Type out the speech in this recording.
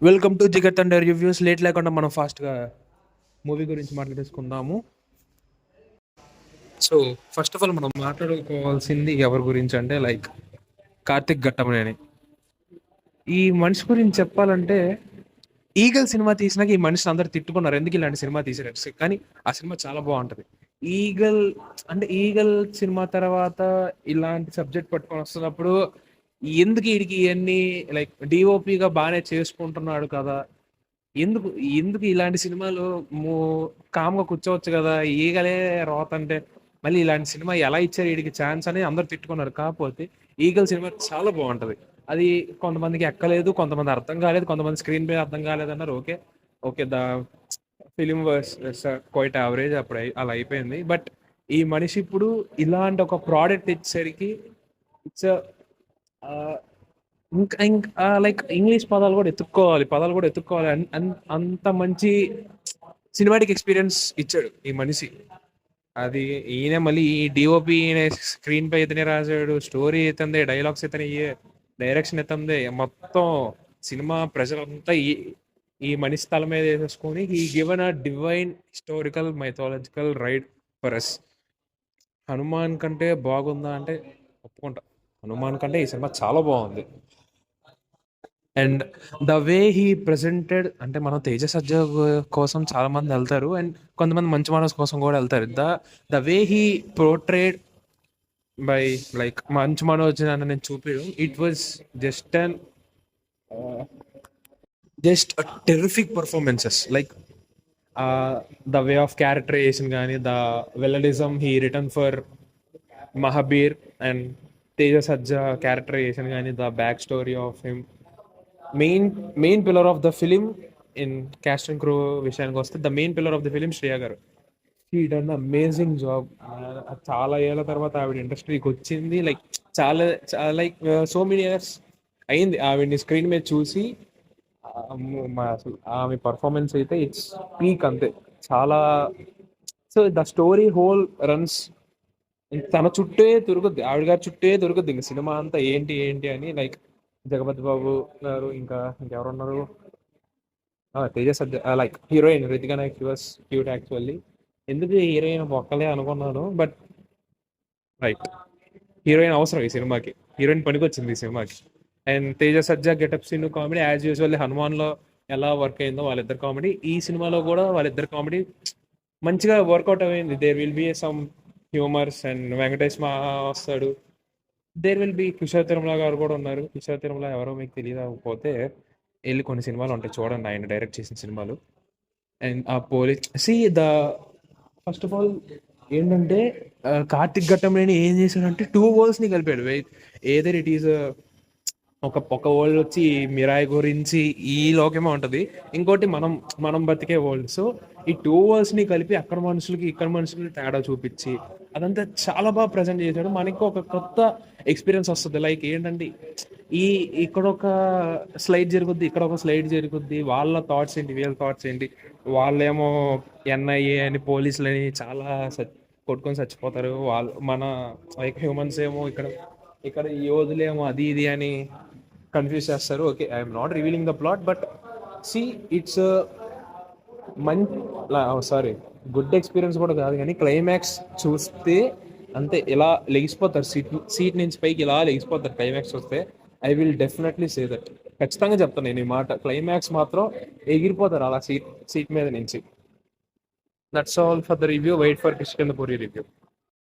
Welcome to Jigar thunder reviews. Late లేకుండా మనం ఫాస్ట్గా మూవీ గురించి మాట్లాడేసుకుందాము. సో ఫస్ట్ ఆఫ్ ఆల్ మనం మాట్లాడుకోవాల్సింది ఎవరి గురించి అంటే లైక్ కార్తిక్ ఘట్టమనేని. ఈ మనిషి గురించి చెప్పాలంటే ఈగల్ సినిమా తీసినాక ఈ మనిషిని అందరు తిట్టుకున్నారు, ఎందుకు ఇలాంటి సినిమా తీసారు. కానీ ఆ సినిమా చాలా బాగుంటది. ఈగల్ ఈగల్ సినిమా తర్వాత ఇలాంటి సబ్జెక్ట్ పట్టుకొని వస్తున్నప్పుడు ఎందుకు వీడికి ఇవన్నీ లైక్ డిఓపిగా బాగానే చేసుకుంటున్నాడు కదా, ఎందుకు ఎందుకు ఇలాంటి సినిమాలు కామ్గా కూర్చోవచ్చు కదా, ఈగలే రోత అంటే మళ్ళీ ఇలాంటి సినిమా ఎలా ఇచ్చారు వీడికి ఛాన్స్ అని అందరు తిట్టుకున్నారు. కాకపోతే ఈగల్ సినిమా చాలా బాగుంటది. అది కొంతమందికి ఎక్కలేదు, కొంతమంది అర్థం కాలేదు, కొంతమంది స్క్రీన్ ప్లే అర్థం కాలేదు అన్నారు. Okay okay the film was quite average, అప్పుడు అలా అయిపోయింది. బట్ ఈ మనిషి ఇప్పుడు ఇలాంటి ఒక ప్రోడక్ట్ ఇచ్చేసరికి ఇట్స్ ఇంకా ఇంకా లైక్ ఇంగ్లీష్ పదాలు కూడా ఎత్తుక్కోవాలి అంత మంచి సినిమాటిక్ ఎక్స్పీరియన్స్ ఇచ్చాడు ఈ మనిషి. అది ఈయన మళ్ళీ ఈ డిఓపి స్క్రీన్ పై ఇతనే రాశాడు, స్టోరీ ఇతందే, డైలాగ్స్ ఇతనే, డైరెక్షన్ ఇతందే, మొత్తం సినిమా ప్రజలంతా ఈ మనిషి తల మీద వేసేసుకొని ఈ given a divine historical mythological right for us. Hanuman కంటే బాగుందా అంటే ఒప్పుకుంటా, హనుమాన్ కంటే ఈ సినిమా చాలా బాగుంది. And the way he presented అంటే మనం తేజ సజ్జ కోసం చాలా మంది వెళ్తారు అండ్ కొంతమంది మంచి మనసు కోసం కూడా వెళ్తారు. The way he portrayed by like Manchu Manoj అని నేను చూపించడం, it was just terrific performances. Like the way of characterization కానీ, the villainism he return for Mahabir and Teja Sajja characterization కానీ, the back story of him, main pillar of the film in cast and crew విషయానికి వస్తే, the main pillar of the film Shreya garu. He done amazing job. చాలా ఏళ్ళ తర్వాత ఆవిడ ఇండస్ట్రీకి వచ్చింది. Like చాలా లైక్ సో మెనీ ఇయర్స్ అయింది ఆవిడ్ని స్క్రీన్ మీద చూసి. అసలు ఆమె పర్ఫార్మెన్స్ అయితే ఇట్స్ పీక్ అంతే. చాలా so the story whole runs తన చుట్టే తిరుగుద్ది, ఆవిడ గారి చుట్టే తిరుగుద్ది ఇంక సినిమా అంతా. ఏంటి ఏంటి అని లైక్ జగపతి బాబు గారు, ఇంకెవరున్నారు, Teja Sajja, like heroine Ritika Nayak, she was cute actually. ఎందుకు హీరోయిన్ ఒక్కలే అనుకున్నాను, బట్ రైట్, హీరోయిన్ అవసరం ఈ సినిమాకి, హీరోయిన్ పనికొచ్చింది ఈ సినిమాకి. And Teja Sajja getup scene comedy as usual హనుమాన్లో ఎలా వర్క్ అయిందో వాళ్ళిద్దరు కామెడీ, ఈ సినిమాలో కూడా వాళ్ళిద్దరు కామెడీ మంచిగా వర్కౌట్ అయింది. There will be some humours and Venkatesh మా వస్తాడు. There will be Kishore Tirumala garu కూడా ఉన్నారు. కిషోర్ తిరుమల ఎవరో మీకు తెలియకపోతే వెళ్ళి కొన్ని సినిమాలు ఉంటాయి చూడండి, ఆయన డైరెక్ట్ చేసిన సినిమాలు. అండ్ ఆ police the first of all ఏంటంటే కార్తిక్ ఘట్టమనేని ఏం చేశాడంటే టూ వరల్డ్స్ని కలిపాడు. ఏదర్ ఇట్ ఈస్ ఒక వరల్డ్ వచ్చి మిరాయి గురించి ఈ లోకమే ఉంటుంది, ఇంకోటి మనం బతికే వరల్డ్. సో ఈ టూ వరల్డ్స్ని కలిపి అక్కడ మనుషులకి ఇక్కడ మనుషులకి తేడా చూపించి అదంతా చాలా బాగా ప్రజెంట్ చేశాడు. మనకి ఒక కొత్త ఎక్స్పీరియన్స్ వస్తుంది. లైక్ ఏంటంటే ఇక్కడ ఒక స్లైడ్ జరుగుద్ది, ఇక్కడ ఒక స్లైడ్ జరుగుద్ది, వాళ్ళ థాట్స్ ఏంటి, వీళ్ళ థాట్స్ ఏంటి, వాళ్ళేమో ఎన్ఐఏ అని పోలీసులని చాలా కొట్టుకొని చచ్చిపోతారు, మన లైక్ హ్యూమన్స్ ఏమో ఇక్కడ ఇక్కడ యోధులేమో అది ఇది అని కన్ఫ్యూజ్ చేస్తారు. Okay, I'm not revealing the plot, but see it's మంచి సారీ గుడ్ ఎక్స్పీరియన్స్ కూడా కాదు, కానీ క్లైమాక్స్ చూస్తే అంతే ఇలా లెగిసిపోతారు, సీట్ నుంచి పైకి ఇలా లెగిసిపోతారు క్లైమాక్స్ వస్తే. I will definitely say that, ఖచ్చితంగా చెప్తాను నేను ఈ మాట. క్లైమాక్స్ మాత్రం ఎగిరిపోతారు అలా సీట్ మీద నుంచి. That's all for the review. Wait for Kishkindhapuri review.